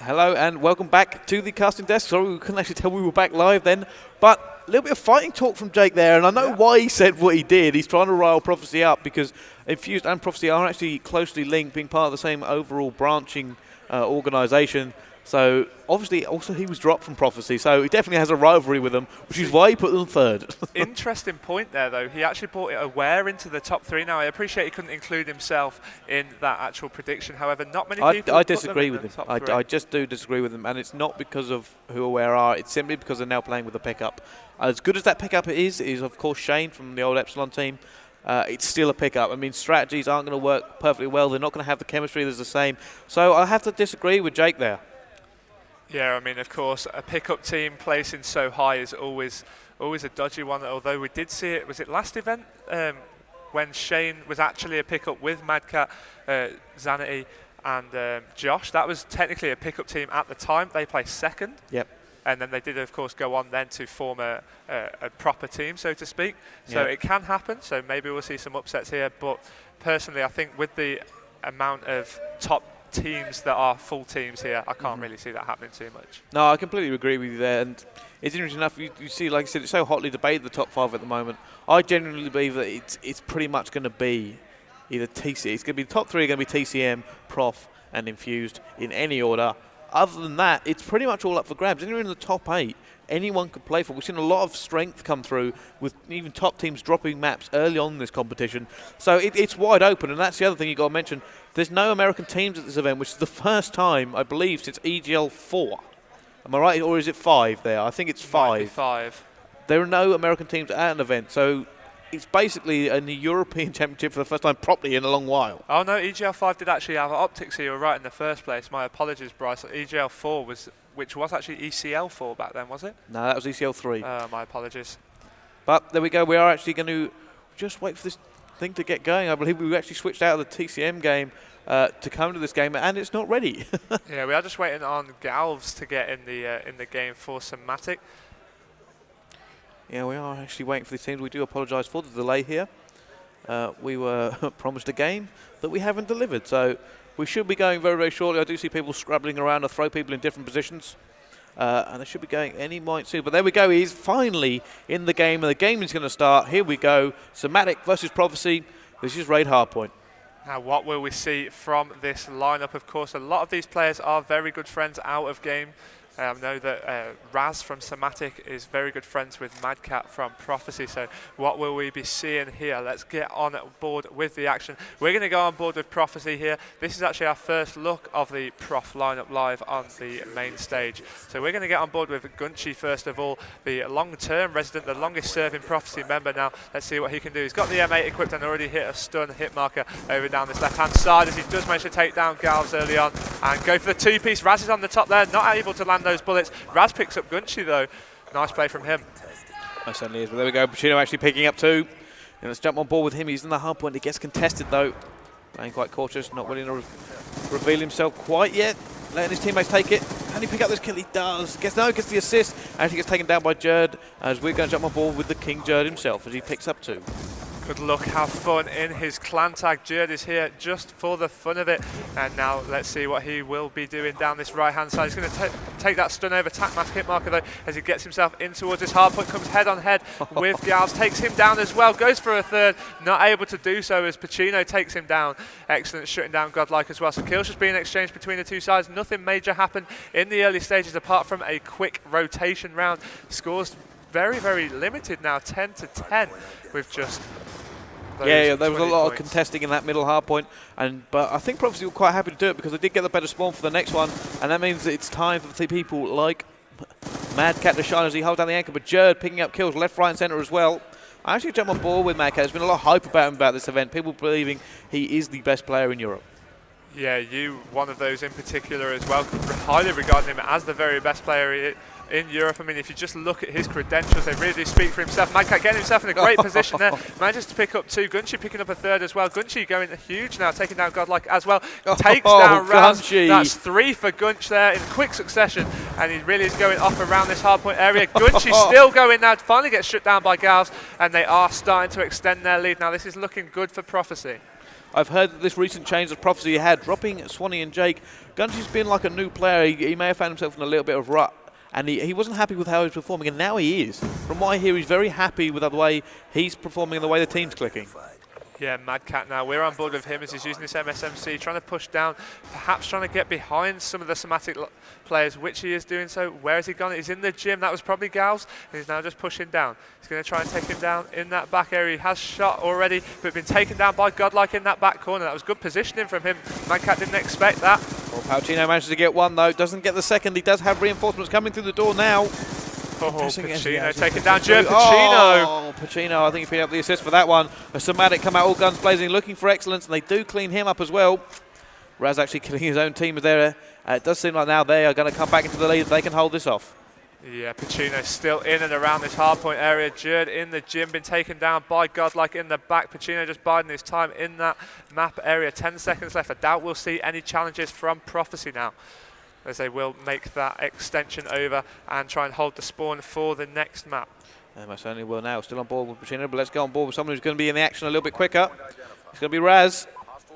Hello and welcome back to the casting desk. Sorry, we couldn't actually tell we were back live then, but a little bit of fighting talk from Jake there, and I know why he said what he did. He's trying to rile Prophecy up because Infused and Prophecy are actually closely linked, being part of the same overall branching organisation. So obviously, also he was dropped from Prophecy, so he definitely has a rivalry with them, which is why he put them third. Interesting point there, though. He actually brought it aware into the top three. Now, I appreciate he couldn't include himself in that actual prediction. However, not many people. I disagree with him. I just do disagree with him, and it's not because of who Aware are. It's simply because they're now playing with a pickup. As good as that pickup is of course Shane from the old Epsilon team. It's still a pickup. I mean, strategies aren't going to work perfectly well. They're not going to have the chemistry that's the same. So I have to disagree with Jake there. Yeah, I mean, of course, a pickup team placing so high is always a dodgy one. Although we did see it, was it last event when Shane was actually a pickup with Madcat, Zanity, and Josh. That was technically a pickup team at the time. They placed second. Yep. And then they did, of course, go on then to form a proper team, so to speak. So it can happen. So maybe we'll see some upsets here. But personally, I think with the amount of top teams that are full teams here, I can't really see that happening too much. No, I completely agree with you there, and it's interesting enough. You see, like I said, it's so hotly debated the top five at the moment. I genuinely believe that it's pretty much going to be either TC. It's going to be the top three are going to be TCM, Prof, and Infused in any order. Other than that, it's pretty much all up for grabs. Anywhere in the top 8, anyone could play for. We've seen a lot of strength come through with even top teams dropping maps early on in this competition. So it's wide open, and that's the other thing you got to mention. There's no American teams at this event, which is the first time, I believe, since EGL4. Am I right, or is it 5 there? I think it's 5. Might be 5. There are no American teams at an event, so it's basically a European Championship for the first time properly in a long while. Oh no, EGL5 did actually have optics, so you were right in the first place. My apologies, Bryce. EGL4 which was actually ECL4 back then, was it? No, that was ECL3. My apologies. But there we go. We are actually going to just wait for this thing to get going. I believe we actually switched out of the TCM game to come to this game, and it's not ready. Yeah, we are just waiting on Galvs to get in the game for Somatic. Yeah, we are actually waiting for these teams. We do apologise for the delay here. We were promised a game that we haven't delivered, so we should be going very, very shortly. I do see people scrabbling around to throw people in different positions, and they should be going any point soon. But there we go. He's finally in the game, and the game is going to start. Here we go. Somatic versus Prophecy. This is Raid Hardpoint. Now, what will we see from this lineup? Of course, a lot of these players are very good friends out of game. I know that Raz from Somatic is very good friends with Madcat from Prophecy, so what will we be seeing here? Let's get on board with the action. We're going to go on board with Prophecy here. This is actually our first look of the Prof lineup live on the main stage. So we're going to get on board with Gunchi first of all, the long-term resident, the longest-serving Prophecy member now. Let's see what he can do. He's got the M8 equipped and already hit a stun hit marker over down this left-hand side as he does manage to take down Galvs early on and go for the two-piece. Raz is on the top there, not able to land those bullets. Raz picks up Gunchi though. Nice play from him. That certainly is. But there we go. Pacino actually picking up 2. And let's jump on board with him. He's in the hard point. He gets contested though. Playing quite cautious, not willing to reveal himself quite yet. Letting his teammates take it. Can he pick up this kill? He does. Gets the assist. Actually gets taken down by Jerd as we're going to jump on board with the King Jerd himself as he picks up 2. Good luck, have fun in his clan tag. Jerd is here just for the fun of it. And now let's see what he will be doing down this right-hand side. He's going to take that stun over tac mask hit marker though as he gets himself in towards this hard point, comes head on head with Galvs, takes him down as well, goes for a third, not able to do so as Pacino takes him down. Excellent shutting down Godlike as well. So kills just being exchanged between the two sides. Nothing major happened in the early stages apart from a quick rotation round. Scores very, very limited now, 10-10 with just yeah, there was a lot points. of contesting in that middle hard point, but I think Prophecy were quite happy to do it because they did get the better spawn for the next one, and that means that it's time for the people like Madcat to shine as he holds down the anchor, but Jerd picking up kills left, right and centre as well. I actually jump on board with Madcat. There's been a lot of hype about him about this event, people believing he is the best player in Europe. Yeah, you, one of those in particular as well, highly regarding him as the very best player in Europe. I mean, if you just look at his credentials, they really do speak for himself. Madcat getting himself in a great position there. Manages to pick up 2. Gunchi picking up a 3rd as well. Gunchi going huge now, taking down Godlike as well. Takes down Raz. That's 3 for Gunch there in quick succession. And he really is going off around this hardpoint area. Gunchi still going now. Finally gets shut down by Galvs. And they are starting to extend their lead. Now, this is looking good for Prophecy. I've heard that this recent change that Prophecy had, dropping Swanee and Jake, Gunchy's been like a new player. He may have found himself in a little bit of rut, and he wasn't happy with how he was performing, and now he is. From what I hear, he's very happy with the way he's performing and the way the team's clicking. Yeah, Mad Cat now, we're on board with him as he's using this MSMC, trying to push down, perhaps trying to get behind some of the Somatic players, which he is doing so. Where has he gone? He's in the gym, that was probably Gals, and he's now just pushing down. He's going to try and take him down in that back area. He has shot already, but been taken down by Godlike in that back corner. That was good positioning from him. Mad Cat didn't expect that. Well, Pauchino manages to get one though, doesn't get the second. He does have reinforcements coming through the door now. Oh, Pacino taking down Jerd Pacino. Oh, Pacino, I think he picked up the assist for that one. A Somatic come out all guns blazing, looking for excellence, and they do clean him up as well. Raz actually killing his own team there. It does seem like now they are going to come back into the lead. They can hold this off. Yeah, Pacino still in and around this hardpoint area. Jerd in the gym, been taken down by Godlike in the back. Pacino just biding his time in that map area. 10 seconds left. I doubt we'll see any challenges from Prophecy now, as they will make that extension over and try and hold the spawn for the next map. They most certainly will now. Still on board with Pacino, but let's go on board with someone who's going to be in the action a little bit quicker. It's going to be Raz.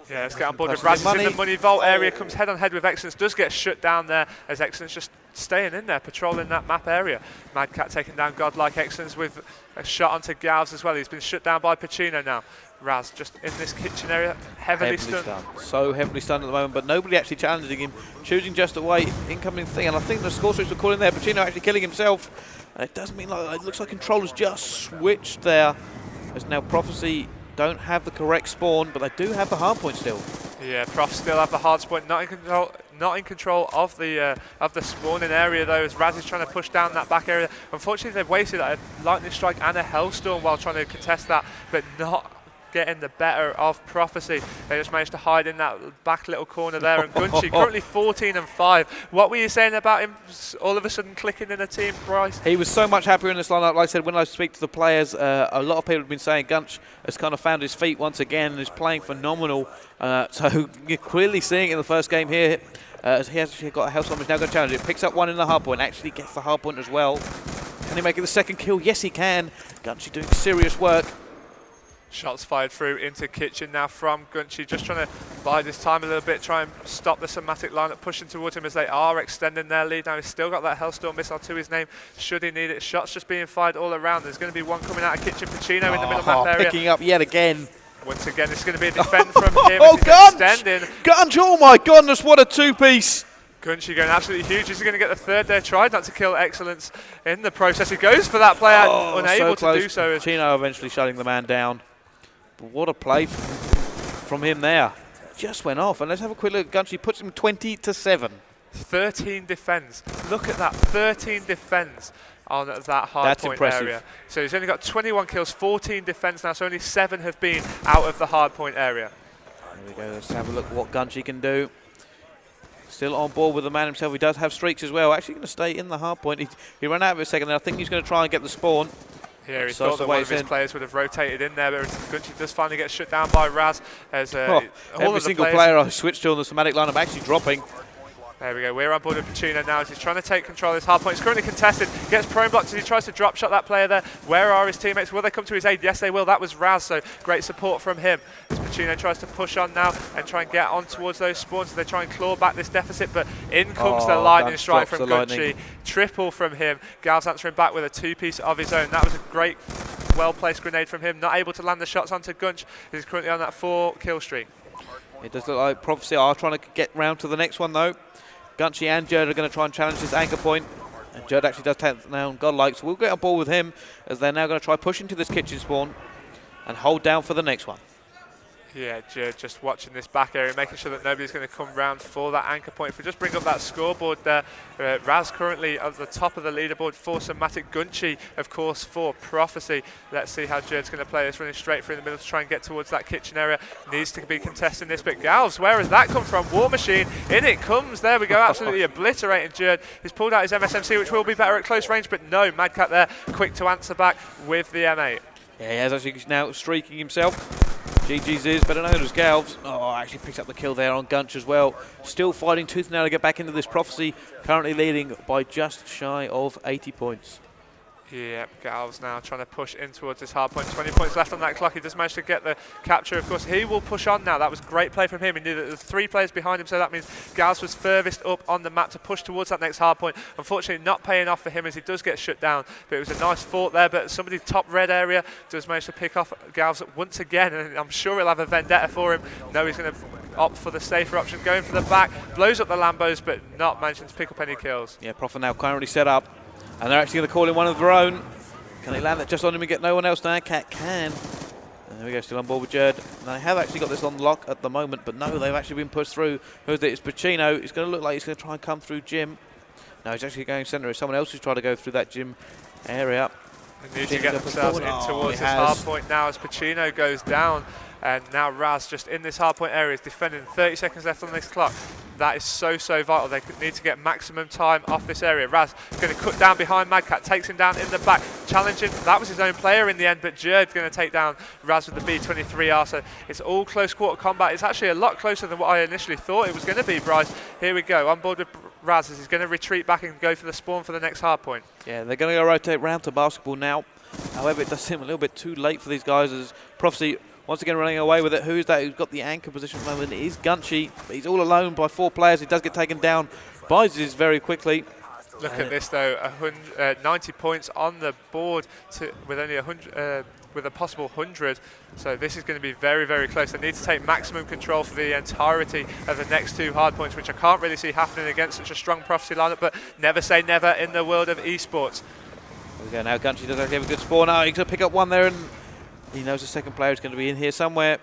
Yeah, let's get on board with Raz. He's in the money vault area, comes head on head with Excellence, does get shut down there as Excellence just staying in there, patrolling that map area. Mad Cat taking down Godlike. Excellence with a shot onto Gals as well. He's been shut down by Pacino now. Raz just in this kitchen area, heavily stunned. So heavily stunned at the moment, but nobody actually challenging him, choosing just a way, incoming thing, and I think the score switch were calling there. Pacino actually killing himself, and it does mean like it looks like controllers just switched there, as now Prophecy don't have the correct spawn, but they do have the hard point still. Yeah, Prof still have the hard point, not in control of the spawning area though, as Raz is trying to push down that back area. Unfortunately, they've wasted a lightning strike and a hellstorm while trying to contest that, but not getting the better of Prophecy. They just managed to hide in that back little corner there, and Gunchy currently 14 and 5. What were you saying about him all of a sudden clicking in the team, Bryce? He was so much happier in this lineup. Like I said, when I speak to the players, a lot of people have been saying Gunch has kind of found his feet once again and is playing phenomenal. So you're clearly seeing it in the first game here, as he has actually got a Hellstorm. He's now going to challenge it. Picks up one in the hard point, actually gets the hard point as well. Can he make it the second kill? Yes, he can. Gunchy doing serious work. Shots fired through into kitchen now from Gunchy, just trying to bide his time a little bit, try and stop the Somatic lineup pushing towards him as they are extending their lead. Now he's still got that Hellstorm missile to his name, should he need it. Shots just being fired all around. There's going to be one coming out of kitchen. Pacino in the middle map area. Picking up yet again. Once again, it's going to be a defend from him. Oh, Gunch! Gunch, oh my goodness, what a two-piece. Gunchy going absolutely huge. Is he going to get the third there? Tried not to kill Excellence in the process. He goes for that player, unable to do so. Pacino eventually shutting the man down. But what a play from him there. Just went off. And let's have a quick look at Gunchy. Puts him 20-7. 13 defends. Look at that. 13 defends on that hard point area. So he's only got 21 kills, 14 defends now. So only 7 have been out of the hard point area. There we go. Let's have a look at what Gunchy can do. Still on board with the man himself. He does have streaks as well. Actually going to stay in the hard point. He ran out of it a second there. I think he's going to try and get the spawn. Yeah, he thought that one of his players would have rotated in there, but Gunchy does finally get shut down by Raz. As every single player I switched to on the Somatic lineup actually dropping. There we go, we're on board with Pacino now as he's trying to take control of this hard point. He's currently contested, gets prone blocked as he tries to drop shot that player there. Where are his teammates? Will they come to his aid? Yes, they will. That was Raz, so great support from him. As Pacino tries to push on now and try and get on towards those spawns as they try and claw back this deficit, but in comes the lightning strike from Gunchy. Triple from him. Gal's answering back with a two-piece of his own. That was a great, well-placed grenade from him. Not able to land the shots onto Gunch. He's currently on that 4-kill streak. It does look like Prophecy are trying to get round to the next one, though. Gunchy and Jerd are going to try and challenge this anchor point. And Jerd actually does take down Godlike, so we'll get on board with him as they're now going to try pushing to this kitchen spawn and hold down for the next one. Yeah, Jerd just watching this back area, making sure that nobody's going to come round for that anchor point. If we just bring up that scoreboard there, Raz currently at the top of the leaderboard for Somatic, Gunchy, of course, for Prophecy. Let's see how Jerd's going to play this, running straight through the middle to try and get towards that kitchen area. Needs to be contesting this, but Gals, where has that come from? War Machine, in it comes. There we go, absolutely obliterating Jerd. He's pulled out his MSMC, which will be better at close range, but no, Mad Cat there, quick to answer back with the M8. Yeah, he has actually now streaking himself. GG's is better known as Galves. Oh, actually picks up the kill there on Gunch as well. Still fighting tooth and nail to get back into this Prophecy. Currently leading by just shy of 80 points. Yeah, Gal's now trying to push in towards this hard point. 20 points left on that clock. He does manage to get the capture. Of course, he will push on now. That was great play from him. He knew that there were 3 players behind him, so that means Gals was furthest up on the map to push towards that next hard point. Unfortunately, not paying off for him as he does get shut down. But it was a nice fought there. But somebody top red area does manage to pick off Gals once again, and I'm sure he'll have a vendetta for him. No, he's going to opt for the safer option, going for the back, blows up the Lambos, but not managing to pick up any kills. Yeah, Prof are now currently set up, and they're actually going to call in one of their own. Can they land that just on him and get no one else? Now Cat can. And there we go, still on board with Jerd. Now they have actually got this on lock at the moment, but no, they've actually been pushed through. Who's it? It's Pacino. It's going to look like he's going to try and come through Jim. No, he's actually going centre. It's someone else who's trying to go through that Jim area. They need to get themselves in towards this hard point now as Pacino goes down. And now Raz just in this hard point area is defending. 30 seconds left on this clock. That is so vital. They need to get maximum time off this area. Raz going to cut down behind Madcat, takes him down in the back, challenging. That was his own player in the end, but Jerd's going to take down Raz with the B23R. So it's all close quarter combat. It's actually a lot closer than what I initially thought it was going to be, Bryce. Here we go, on board with Raz as he's going to retreat back and go for the spawn for the next hard point. Yeah, they're going to go rotate round to basketball now. However, it does seem a little bit too late for these guys as Prophecy once again running away with it. Who's that who's got the anchor position at the moment? It is Gunchy. He's all alone by 4 players. He does get taken down by Ziz very quickly. Look at this though, 90 points on the board with only 100, with a possible 100. So this is going to be very close. They need to take maximum control for the entirety of the next 2 hard points, which I can't really see happening against such a strong Prophecy lineup, but never say never in the world of esports. There we go now, Gunchy does actually have a good spawn. Oh, he's going to pick up one there, and he knows the second player is going to be in here somewhere.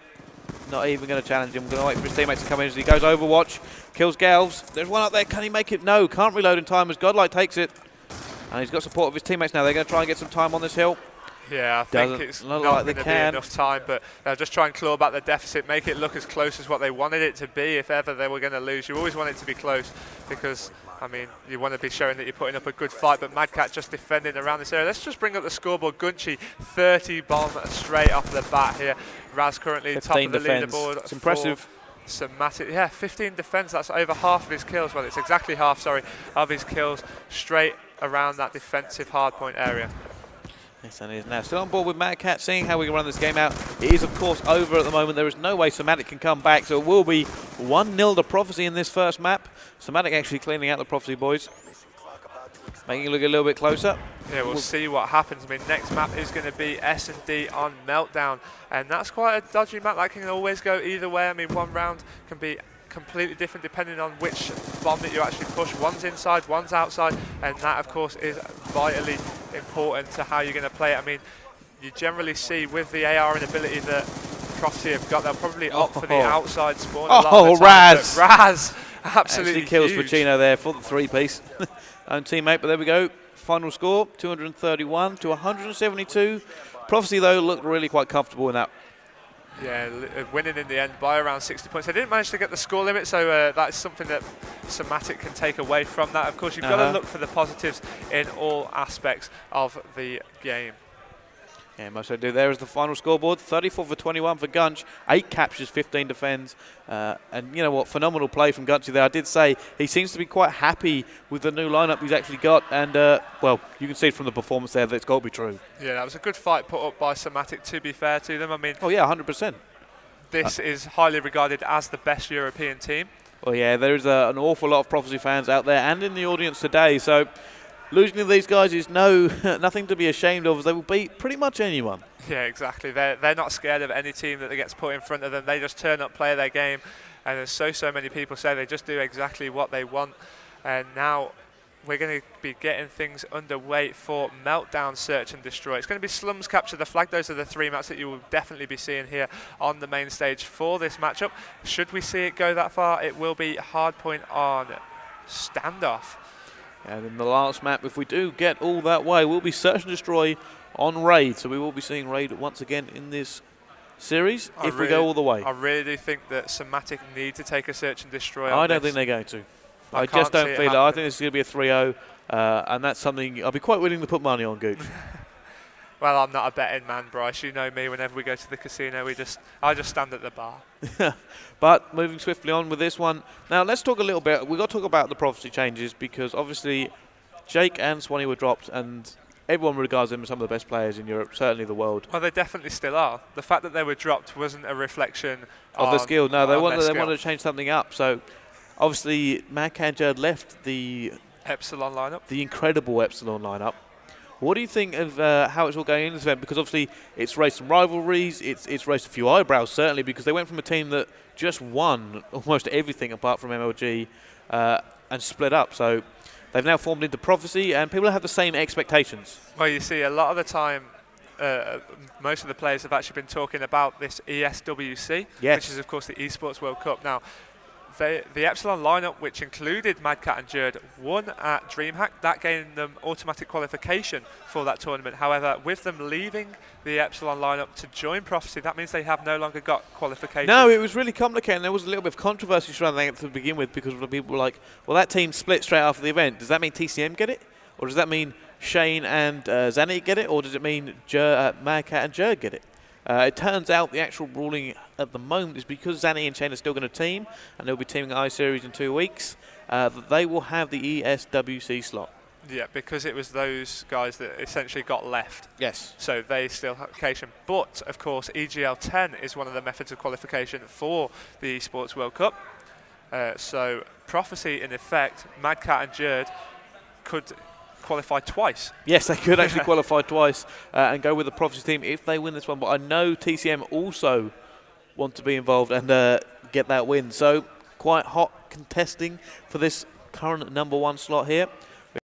Not even going to challenge him. Going to wait for his teammates to come in as he goes Overwatch. Kills Galves. There's one up there. Can he make it? No. Can't reload in time as Godlike takes it. And he's got support of his teammates now. They're going to try and get some time on this hill. Yeah, I think it's not like going to be enough time, but they'll just try and claw back the deficit, make it look as close as what they wanted it to be if ever they were going to lose. You always want it to be close because, I mean, you want to be showing that you're putting up a good fight, but Madcat just defending around this area. Let's just bring up the scoreboard. Gunchy, 30 bomb straight off the bat here. Raz currently top of the leaderboard. It's impressive. Somatic, yeah, 15 defense. That's over half of his kills. Well, it's exactly half, sorry, of his kills straight around that defensive hardpoint area. Yes, and it is now still on board with Madcat, seeing how we can run this game out. It is, of course, over at the moment. There is no way Somatic can come back, so it will be 1-0 to Prophecy in this first map. Somatic actually cleaning out the Prophecy boys, making it look a little bit closer. Yeah, we'll see what happens. I mean, next map is going to be S&D on Meltdown, and that's quite a dodgy map. That can always go either way. I mean, one round can be completely different depending on which bomb that you actually push. One's inside, one's outside, and that, of course, is vitally important to how you're going to play it. I mean, you generally see with the AR and ability that Prophecy have got, they'll probably opt for the outside spawn a lot of the time. Raz! Raz absolutely kills huge. Pacino there for the 3-piece. Own teammate, but there we go. Final score, 231 to 172. Prophecy, though, looked really quite comfortable in that. Yeah, winning in the end by around 60 points. They didn't manage to get the score limit, so that's something that Somatic can take away from that. Of course, you've got to look for the positives in all aspects of the game. Yeah, most I do. There is the final scoreboard. 34 for 21 for Gunch. 8 captures, 15 defends. And you know what? Phenomenal play from Gunchy there. I did say he seems to be quite happy with the new lineup he's actually got. And, well, you can see from the performance there that it's got to be true. Yeah, that was a good fight put up by Somatic, to be fair to them. I mean, oh, yeah, 100%. This is highly regarded as the best European team. Well, yeah, there is an awful lot of Prophecy fans out there and in the audience today. So losing to these guys is nothing to be ashamed of, as they will beat pretty much anyone. Yeah, exactly. They're not scared of any team that gets put in front of them. They just turn up, play their game, and as so many people say, they just do exactly what they want. And now we're going to be getting things underway for Meltdown Search and Destroy. It's going to be Slums Capture the Flag. Those are the 3 maps that you will definitely be seeing here on the main stage for this matchup. Should we see it go that far, it will be Hardpoint on Standoff. And in the last map, if we do get all that way, we'll be Search and Destroy on Raid. So we will be seeing Raid once again in this series we go all the way. I really do think that Somatic need to take a Search and Destroy. I don't think they're going to. I just don't feel it. I think this is going to be a 3-0, and that's something I'll be quite willing to put money on, Gooch. Well, I'm not a betting man, Bryce. You know me. Whenever we go to the casino, I just stand at the bar. But moving swiftly on with this one. Now, let's talk a little bit. We've got to talk about the Prophecy changes because obviously Jake and Swanee were dropped, and everyone regards them as some of the best players in Europe, certainly the world. Well, they definitely still are. The fact that they were dropped wasn't a reflection Of the skill. No, they wanted skill. to change something up. So, obviously, Madcat Jerd left the Epsilon lineup. The incredible Epsilon lineup. What do you think of how it's all going in this event? Because obviously it's raised some rivalries, it's raised a few eyebrows, certainly, because they went from a team that just won almost everything apart from MLG and split up. So they've now formed into Prophecy, and people have the same expectations. Well, you see, a lot of the time, most of the players have actually been talking about this ESWC, which is, of course, the Esports World Cup. Now, the Epsilon lineup, which included Madcat and Jerd, won at DreamHack. That gave them automatic qualification for that tournament. However, with them leaving the Epsilon lineup to join Prophecy, that means they have no longer got qualification. No, it was really complicated. There was a little bit of controversy surrounding it to begin with, because the people were like, well, that team split straight after the event. Does that mean TCM get it? Or does that mean Shane and Zanny get it? Or does it mean Madcat and Jerd get it? It turns out the actual ruling at the moment is because Zanny and Shane are still going to team, and they'll be teaming at I-Series in 2 weeks, that they will have the ESWC slot. Yeah, because it was those guys that essentially got left. Yes. So they still have qualification. But, of course, EGL10 is one of the methods of qualification for the Esports World Cup. So Prophecy, in effect, Madcat and Jerd could qualify twice. Yes, they could actually qualify twice and go with the Prophecy team if they win this one. But I know TCM also want to be involved and get that win. So quite hot contesting for this current #1 slot here.